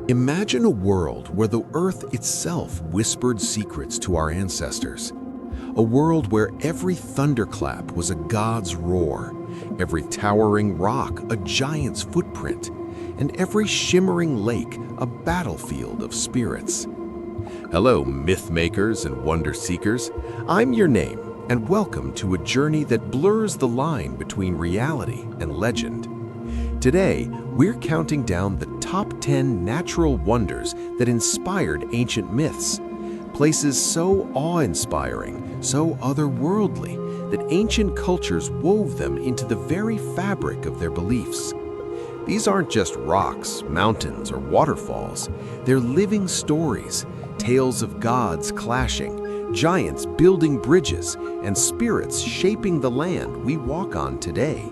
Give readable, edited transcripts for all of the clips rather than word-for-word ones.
Imagine a world where the earth itself whispered secrets to our ancestors. A world where every thunderclap was a god's roar, every towering rock a giant's footprint, and every shimmering lake a battlefield of spirits. Hello, myth makers and wonder seekers. I'm your name, and welcome to a journey that blurs the line between reality and legend. Today, we're counting down the top 10 natural wonders that inspired ancient myths. Places so awe-inspiring, so otherworldly, that ancient cultures wove them into the very fabric of their beliefs. These aren't just rocks, mountains, or waterfalls. They're living stories, tales of gods clashing, giants building bridges, and spirits shaping the land we walk on today.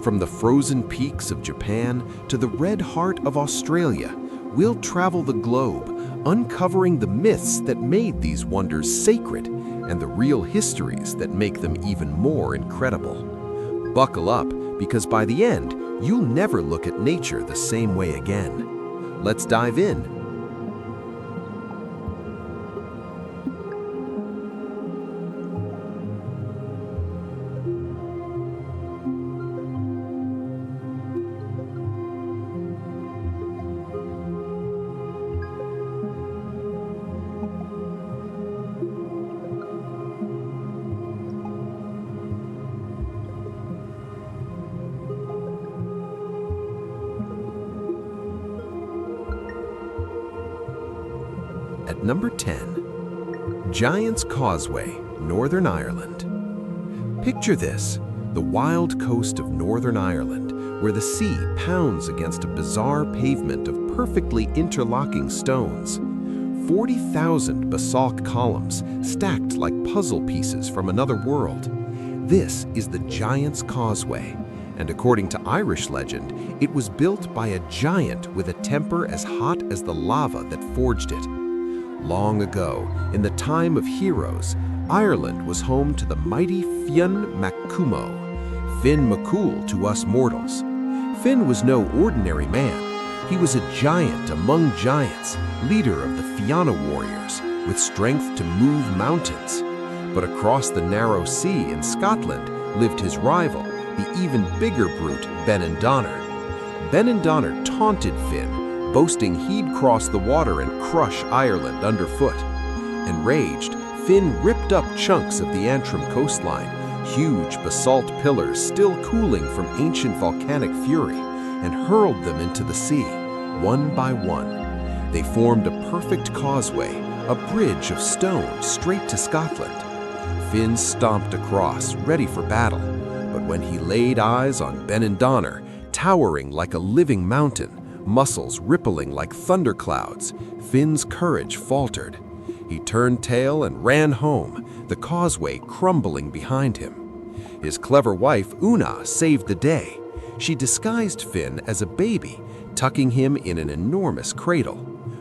From the frozen peaks of Japan to the red heart of Australia, we'll travel the globe, uncovering the myths that made these wonders sacred and the real histories that make them even more incredible. Buckle up, because by the end, you'll never look at nature the same way again. Let's dive in. At number 10, Giant's Causeway, Northern Ireland. Picture this, the wild coast of Northern Ireland, where the sea pounds against a bizarre pavement of perfectly interlocking stones. 40,000 basalt columns stacked like puzzle pieces from another world. This is the Giant's Causeway, and according to Irish legend, it was built by a giant with a temper as hot as the lava that forged it. Long ago, in the time of heroes, Ireland was home to the mighty Finn McCool, Finn McCool to us mortals. Finn was no ordinary man. He was a giant among giants, leader of the Fianna warriors, with strength to move mountains. But across the narrow sea in Scotland lived his rival, the even bigger brute Benandonner. Benandonner taunted Finn, boasting he'd cross the water and crush Ireland underfoot. Enraged, Finn ripped up chunks of the Antrim coastline, huge basalt pillars still cooling from ancient volcanic fury, and hurled them into the sea, one by one. They formed a perfect causeway, a bridge of stone straight to Scotland. Finn stomped across, ready for battle, but when he laid eyes on Benandonner, towering like a living mountain, muscles rippling like thunderclouds, Finn's courage faltered. He turned tail and ran home, the causeway crumbling behind him. His clever wife, Una, saved the day. She disguised Finn as a baby, tucking him in an enormous cradle.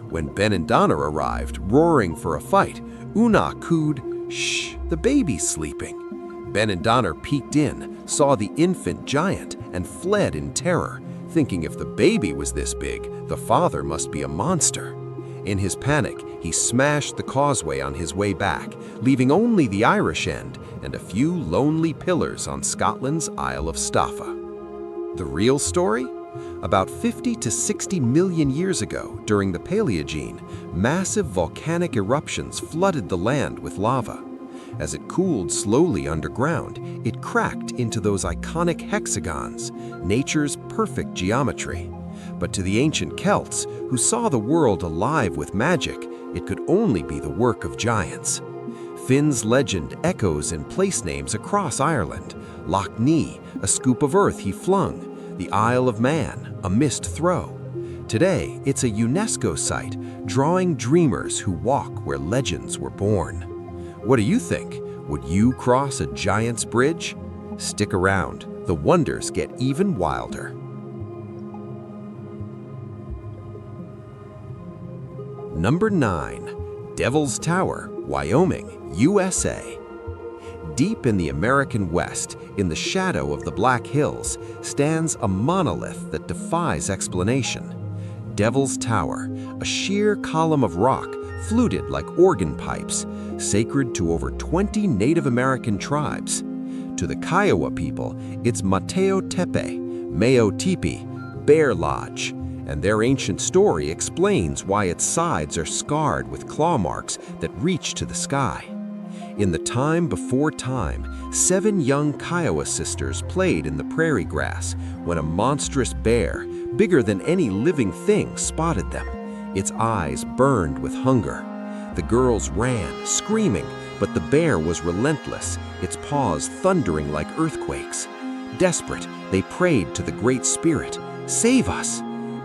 When Benandonner arrived, roaring for a fight, Una cooed, "Shh, the baby's sleeping." Benandonner peeked in, saw the infant giant, and fled in terror, thinking if the baby was this big, the father must be a monster. In his panic, he smashed the causeway on his way back, leaving only the Irish end and a few lonely pillars on Scotland's Isle of Staffa. The real story? About 50 to 60 million years ago, during the Paleogene, massive volcanic eruptions flooded the land with lava. As it cooled slowly underground, it cracked into those iconic hexagons, nature's perfect geometry. But to the ancient Celts, who saw the world alive with magic, it could only be the work of giants. Finn's legend echoes in place names across Ireland. Loch Nee, a scoop of earth he flung. The Isle of Man, a missed throw. Today, it's a UNESCO site, drawing dreamers who walk where legends were born. What do you think? Would you cross a giant's bridge? Stick around, the wonders get even wilder. Number 9, Devil's Tower, Wyoming, USA. Deep in the American West, in the shadow of the Black Hills, stands a monolith that defies explanation. Devil's Tower, a sheer column of rock fluted like organ pipes, sacred to over 20 Native American tribes. To the Kiowa people, it's Mateo Tepe, Mayo Tipi, Bear Lodge, and their ancient story explains why its sides are scarred with claw marks that reach to the sky. In the time before time, 7 young Kiowa sisters played in the prairie grass when a monstrous bear, bigger than any living thing, spotted them. Its eyes burned with hunger. The girls ran, screaming, but the bear was relentless, its paws thundering like earthquakes. Desperate, they prayed to the Great Spirit, "Save us!"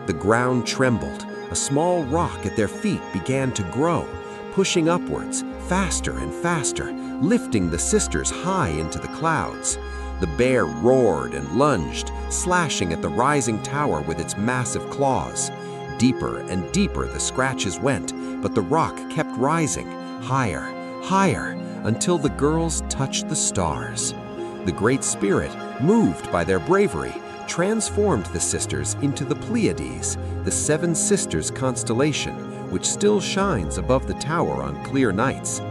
The ground trembled. A small rock at their feet began to grow, pushing upwards, faster and faster, lifting the sisters high into the clouds. The bear roared and lunged, slashing at the rising tower with its massive claws. Deeper and deeper the scratches went, but the rock kept rising, higher, higher, until the girls touched the stars. The Great Spirit, moved by their bravery, transformed the sisters into the Pleiades, the 7 Sisters constellation, which still shines above the tower on clear nights.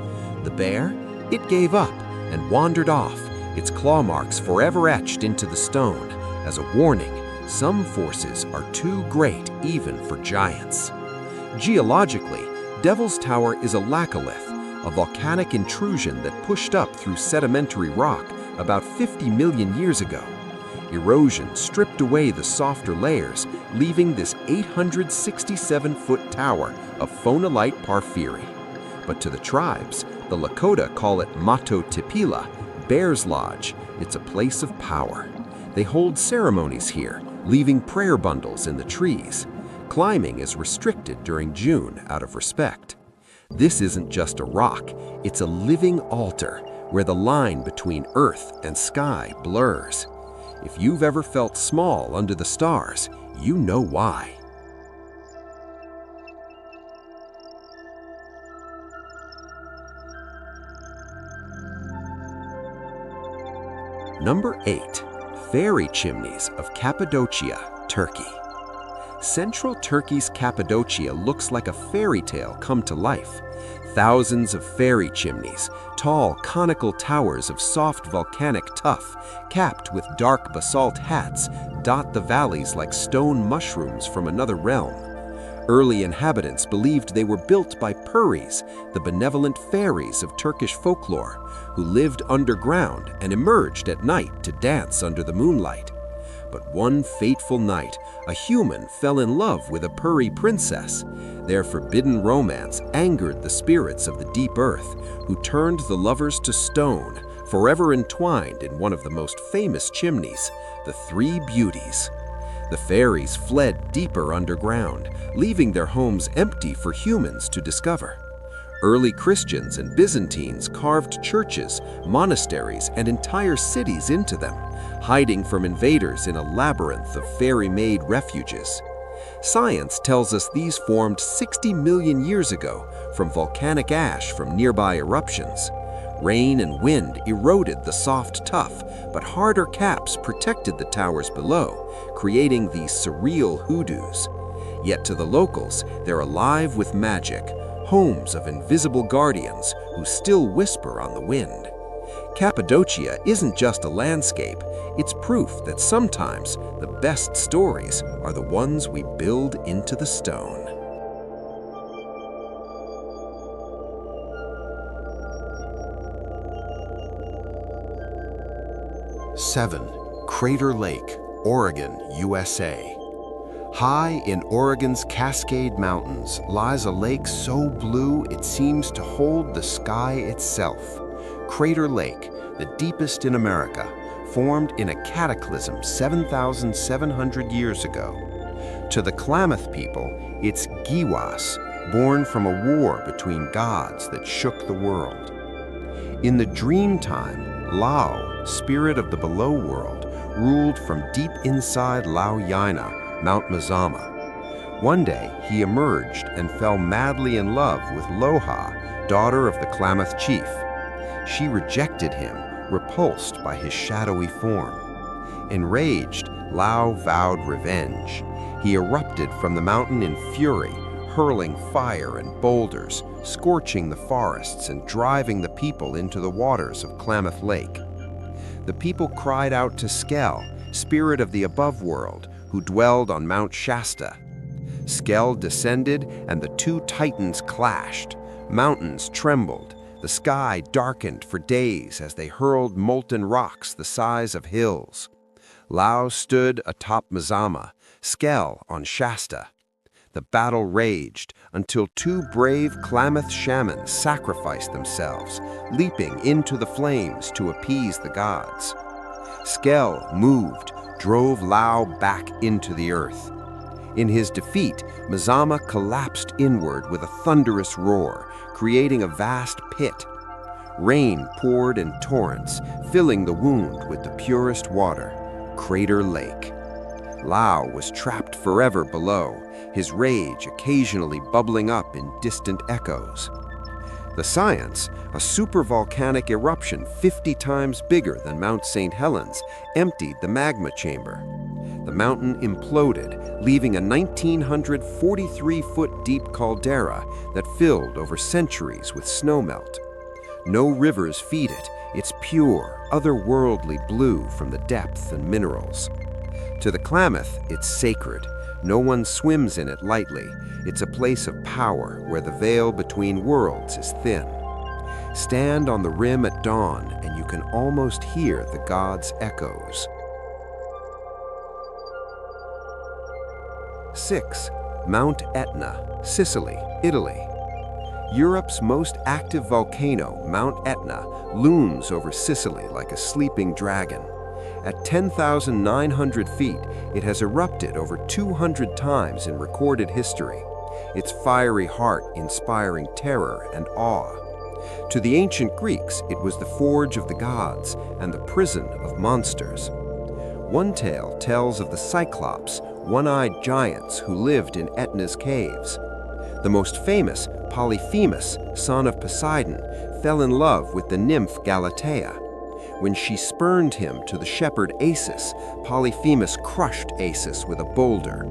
The bear? It gave up and wandered off, its claw marks forever etched into the stone, as a warning, some forces are too great even for giants. Geologically, Devil's Tower is a laccolith, a volcanic intrusion that pushed up through sedimentary rock about 50 million years ago. Erosion stripped away the softer layers, leaving this 867-foot tower of phonolite porphyry. But to the tribes, the Lakota call it Mato Tipila, Bear's Lodge. It's a place of power. They hold ceremonies here, leaving prayer bundles in the trees. Climbing is restricted during June out of respect. This isn't just a rock, it's a living altar where the line between earth and sky blurs. If you've ever felt small under the stars, you know why. Number 8. Fairy Chimneys of Cappadocia, Turkey. Central Turkey's Cappadocia looks like a fairy tale come to life. Thousands of fairy chimneys, tall conical towers of soft volcanic tuff, capped with dark basalt hats, dot the valleys like stone mushrooms from another realm. Early inhabitants believed they were built by Puris, the benevolent fairies of Turkish folklore, who lived underground and emerged at night to dance under the moonlight. But one fateful night, a human fell in love with a Puri princess. Their forbidden romance angered the spirits of the deep earth, who turned the lovers to stone, forever entwined in one of the most famous chimneys, the 3 Beauties. The fairies fled deeper underground, leaving their homes empty for humans to discover. Early Christians and Byzantines carved churches, monasteries, and entire cities into them, hiding from invaders in a labyrinth of fairy-made refuges. Science tells us these formed 60 million years ago from volcanic ash from nearby eruptions. Rain and wind eroded the soft tuff, but harder caps protected the towers below, creating these surreal hoodoos. Yet to the locals, they're alive with magic, homes of invisible guardians who still whisper on the wind. Cappadocia isn't just a landscape, it's proof that sometimes the best stories are the ones we build into the stone. 7. Crater Lake, Oregon, USA. High in Oregon's Cascade Mountains lies a lake so blue it seems to hold the sky itself. Crater Lake, the deepest in America, formed in a cataclysm 7,700 years ago. To the Klamath people, it's Giwas, born from a war between gods that shook the world. In the Dreamtime, Lao, spirit of the below world, ruled from deep inside Laoyaina, Mount Mazama. One day, he emerged and fell madly in love with Loha, daughter of the Klamath chief. She rejected him, repulsed by his shadowy form. Enraged, Lao vowed revenge. He erupted from the mountain in fury, hurling fire and boulders, scorching the forests and driving the people into the waters of Klamath Lake. The people cried out to Skell, spirit of the above world, who dwelled on Mount Shasta. Skell descended, and the two titans clashed. Mountains trembled. The sky darkened for days as they hurled molten rocks the size of hills. Lau stood atop Mazama, Skell on Shasta. The battle raged until two brave Klamath shamans sacrificed themselves, leaping into the flames to appease the gods. Skell, moved, drove Lau back into the earth. In his defeat, Mazama collapsed inward with a thunderous roar, creating a vast pit. Rain poured in torrents, filling the wound with the purest water, Crater Lake. Lau was trapped forever below, his rage occasionally bubbling up in distant echoes. The science, a supervolcanic eruption 50 times bigger than Mount St. Helens, emptied the magma chamber. The mountain imploded, leaving a 1,943-foot deep caldera that filled over centuries with snowmelt. No rivers feed it, it's pure, otherworldly blue from the depth and minerals. To the Klamath, it's sacred. No one swims in it lightly. It's a place of power where the veil between worlds is thin. Stand on the rim at dawn and you can almost hear the gods' echoes. 6. Mount Etna, Sicily, Italy. Europe's most active volcano, Mount Etna, looms over Sicily like a sleeping dragon. At 10,900 feet, it has erupted over 200 times in recorded history, its fiery heart inspiring terror and awe. To the ancient Greeks, it was the forge of the gods and the prison of monsters. One tale tells of the Cyclops, one-eyed giants who lived in Etna's caves. The most famous, Polyphemus, son of Poseidon, fell in love with the nymph Galatea. When she spurned him to the shepherd Acis, Polyphemus crushed Acis with a boulder.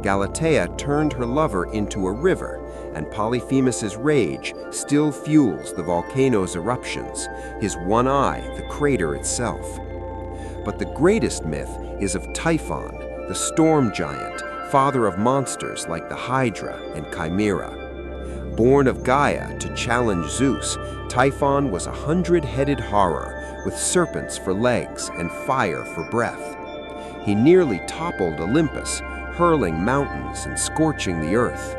Galatea turned her lover into a river, and Polyphemus's rage still fuels the volcano's eruptions, his one eye the crater itself. But the greatest myth is of Typhon, the storm giant, father of monsters like the Hydra and Chimera. Born of Gaia to challenge Zeus, Typhon was a 100-headed horror with serpents for legs and fire for breath. He nearly toppled Olympus, hurling mountains and scorching the earth.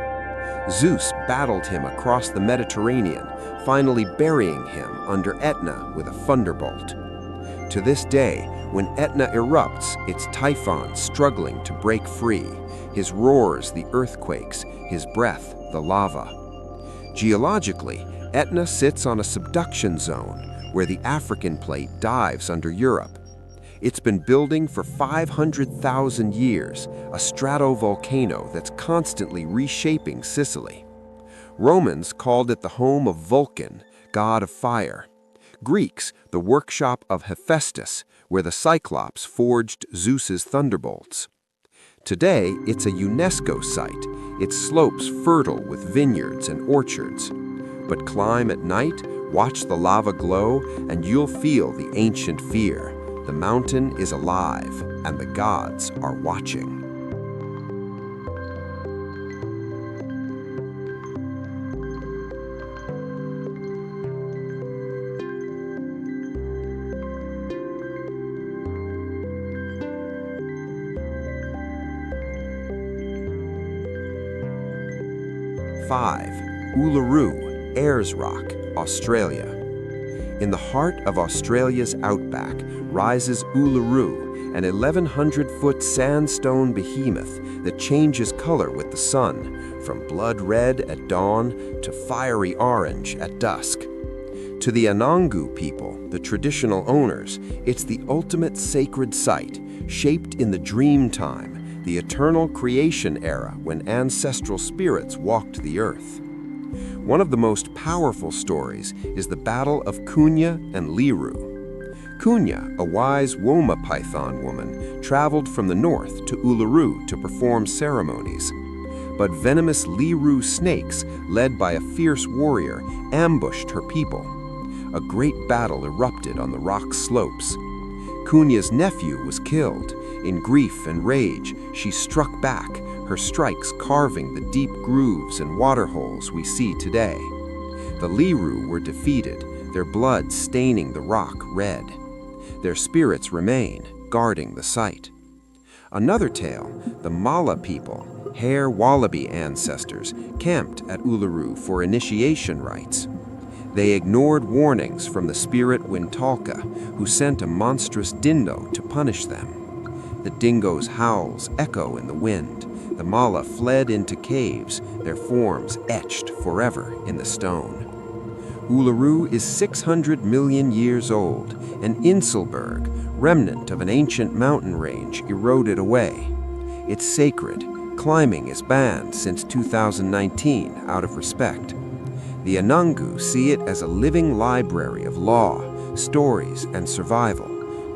Zeus battled him across the Mediterranean, finally burying him under Etna with a thunderbolt. To this day, when Etna erupts, it's Typhon struggling to break free, his roars the earthquakes, his breath the lava. Geologically, Etna sits on a subduction zone, where the African plate dives under Europe. It's been building for 500,000 years, a stratovolcano that's constantly reshaping Sicily. Romans called it the home of Vulcan, god of fire. Greeks, the workshop of Hephaestus, where the Cyclops forged Zeus's thunderbolts. Today, it's a UNESCO site, its slopes fertile with vineyards and orchards. But climb at night, watch the lava glow, and you'll feel the ancient fear. The mountain is alive, and the gods are watching. Five, Uluru, Ayers Rock, Australia. In the heart of Australia's outback rises Uluru, an 1,100-foot sandstone behemoth that changes color with the sun, from blood red at dawn to fiery orange at dusk. To the Anangu people, the traditional owners, it's the ultimate sacred site, shaped in the Dreamtime, the eternal creation era when ancestral spirits walked the earth. One of the most powerful stories is the Battle of Kunya and Liru. Kunya, a wise Woma python woman, traveled from the north to Uluru to perform ceremonies. But venomous Liru snakes, led by a fierce warrior, ambushed her people. A great battle erupted on the rock slopes. Kunya's nephew was killed. In grief and rage, she struck back, her strikes carving the deep grooves and waterholes we see today. The Liru were defeated, their blood staining the rock red. Their spirits remain, guarding the site. Another tale, the Mala people, hare wallaby ancestors, camped at Uluru for initiation rites. They ignored warnings from the spirit Wintalka, who sent a monstrous dingo to punish them. The dingo's howls echo in the wind. The Mala fled into caves, their forms etched forever in the stone. Uluru is 600 million years old, an Inselberg, remnant of an ancient mountain range eroded away. It's sacred. Climbing is banned since 2019 out of respect. The Anangu see it as a living library of law, stories, and survival.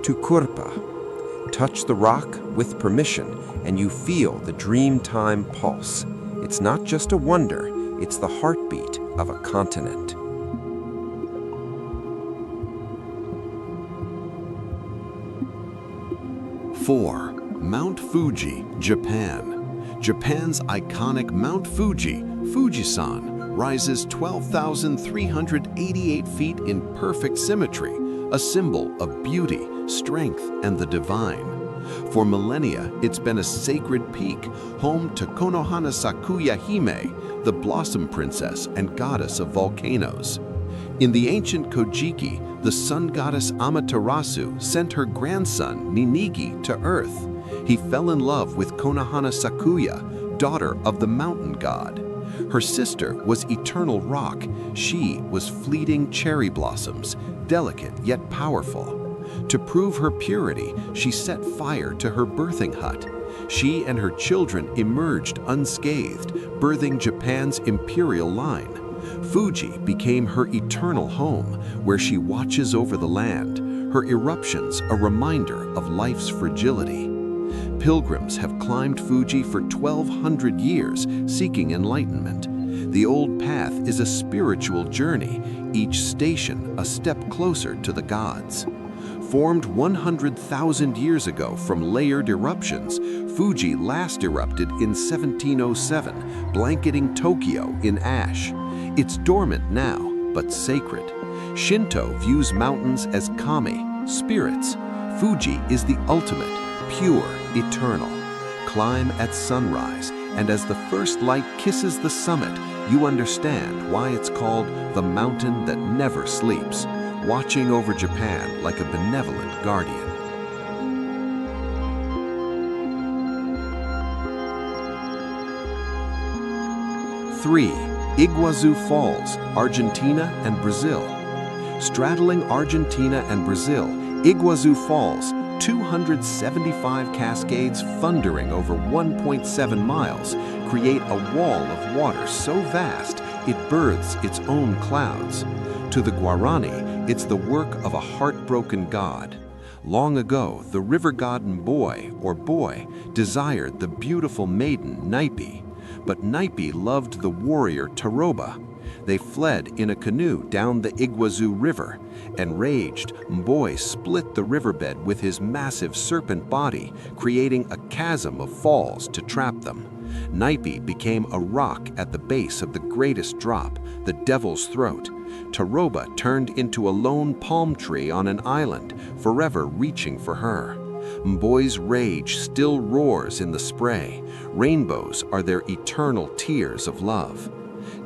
Tukurpa. Touch the rock with permission, and you feel the Dreamtime pulse. It's not just a wonder, it's the heartbeat of a continent. 4. Mount Fuji, Japan. Japan's iconic Mount Fuji, Fujisan, rises 12,388 feet in perfect symmetry, a symbol of beauty, strength, and the divine. For millennia, it's been a sacred peak, home to Konohana Sakuya Hime, the blossom princess and goddess of volcanoes. In the ancient Kojiki, the sun goddess Amaterasu sent her grandson Ninigi to Earth. He fell in love with Konohana Sakuya, daughter of the mountain god. Her sister was eternal rock. She was fleeting cherry blossoms, delicate yet powerful. To prove her purity, she set fire to her birthing hut. She and her children emerged unscathed, birthing Japan's imperial line. Fuji became her eternal home, where she watches over the land, her eruptions a reminder of life's fragility. Pilgrims have climbed Fuji for 1,200 years, seeking enlightenment. The old path is a spiritual journey, each station a step closer to the gods. Formed 100,000 years ago from layered eruptions, Fuji last erupted in 1707, blanketing Tokyo in ash. It's dormant now, but sacred. Shinto views mountains as kami, spirits. Fuji is the ultimate, pure, eternal. Climb at sunrise, and as the first light kisses the summit, you understand why it's called the mountain that never sleeps, watching over Japan like a benevolent guardian. 3. Iguazu Falls, Argentina and Brazil. Straddling Argentina and Brazil, Iguazu Falls, 275 cascades thundering over 1.7 miles, create a wall of water so vast it births its own clouds. To the Guarani, it's the work of a heartbroken god. Long ago, the river god Boy, desired the beautiful maiden Naipe. But Naipe loved the warrior Taroba. They fled in a canoe down the Iguazu River. Enraged, Boy split the riverbed with his massive serpent body, creating a chasm of falls to trap them. Naipe became a rock at the base of the greatest drop, the Devil's Throat. Taroba turned into a lone palm tree on an island, forever reaching for her. Mboi's rage still roars in the spray. Rainbows are their eternal tears of love.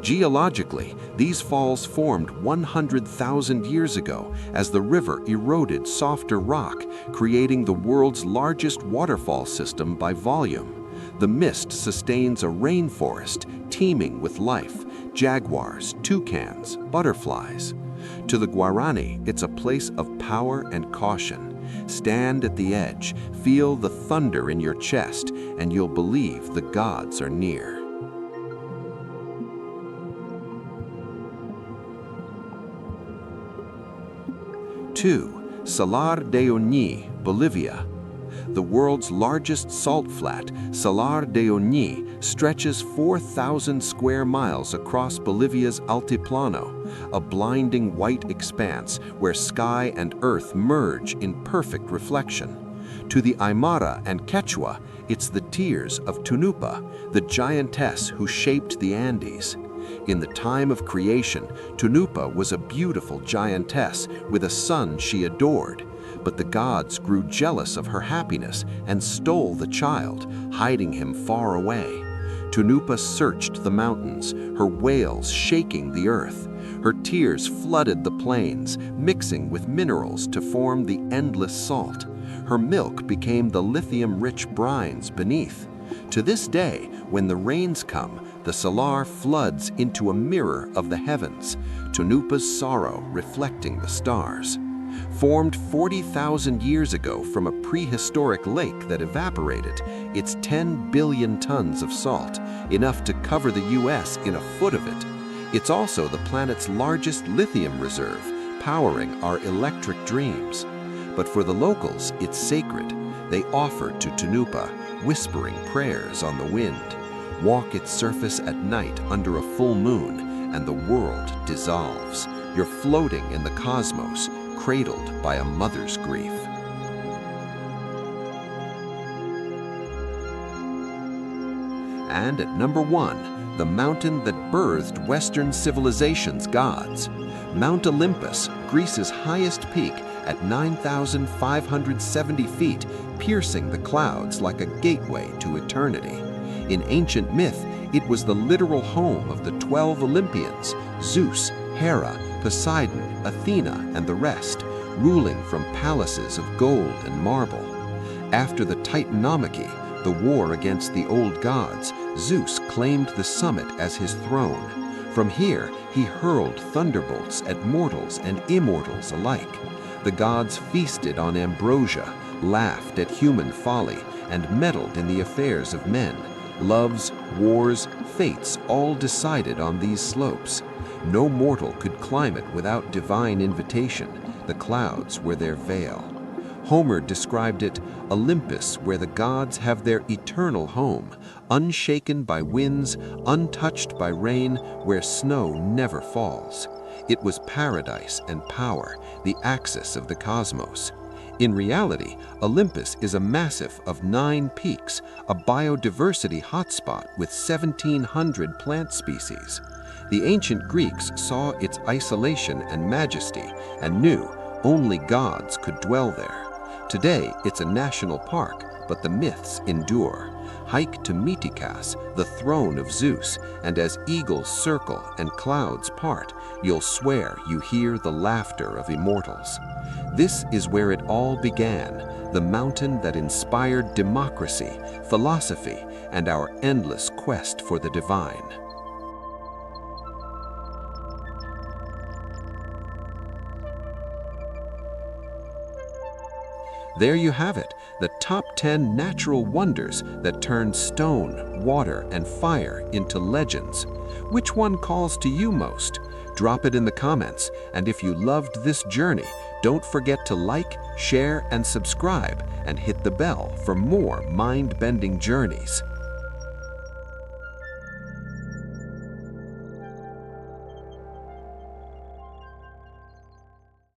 Geologically, these falls formed 100,000 years ago as the river eroded softer rock, creating the world's largest waterfall system by volume. The mist sustains a rainforest teeming with life, jaguars, toucans, butterflies. To the Guarani, it's a place of power and caution. Stand at the edge, feel the thunder in your chest, and you'll believe the gods are near. 2. Salar de Uyuni, Bolivia. The world's largest salt flat, Salar de Uyuni, stretches 4,000 square miles across Bolivia's Altiplano, a blinding white expanse where sky and earth merge in perfect reflection. To the Aymara and Quechua, it's the tears of Tunupa, the giantess who shaped the Andes. In the time of creation, Tunupa was a beautiful giantess with a son she adored. But the gods grew jealous of her happiness and stole the child, hiding him far away. Tunupa searched the mountains, her wails shaking the earth. Her tears flooded the plains, mixing with minerals to form the endless salt. Her milk became the lithium-rich brines beneath. To this day, when the rains come, the salar floods into a mirror of the heavens, Tunupa's sorrow reflecting the stars. Formed 40,000 years ago from a prehistoric lake that evaporated, it's 10 billion tons of salt, enough to cover the US in a foot of it. It's also the planet's largest lithium reserve, powering our electric dreams. But for the locals, it's sacred. They offer to Tunupa, whispering prayers on the wind. Walk its surface at night under a full moon, and the world dissolves. You're floating in the cosmos, cradled by a mother's grief. And at number 1, the mountain that birthed Western civilization's gods. Mount Olympus, Greece's highest peak, at 9,570 feet, piercing the clouds like a gateway to eternity. In ancient myth, it was the literal home of the 12 Olympians, Zeus, Hera, Poseidon, Athena, and the rest, ruling from palaces of gold and marble. After the Titanomachy, the war against the old gods, Zeus claimed the summit as his throne. From here, he hurled thunderbolts at mortals and immortals alike. The gods feasted on ambrosia, laughed at human folly, and meddled in the affairs of men. Loves, wars, fates all decided on these slopes. No mortal could climb it without divine invitation. The clouds were their veil. Homer described it, Olympus, where the gods have their eternal home, unshaken by winds, untouched by rain, where snow never falls. It was paradise and power, the axis of the cosmos. In reality, Olympus is a massif of 9 peaks, a biodiversity hotspot with 1,700 plant species. The ancient Greeks saw its isolation and majesty and knew only gods could dwell there. Today, it's a national park, but the myths endure. Hike to Mythicas, the throne of Zeus, and as eagles circle and clouds part, you'll swear you hear the laughter of immortals. This is where it all began, the mountain that inspired democracy, philosophy, and our endless quest for the divine. There you have it, the top 10 natural wonders that turn stone, water, and fire into legends. Which one calls to you most? Drop it in the comments, and if you loved this journey, don't forget to like, share, and subscribe, and hit the bell for more mind-bending journeys.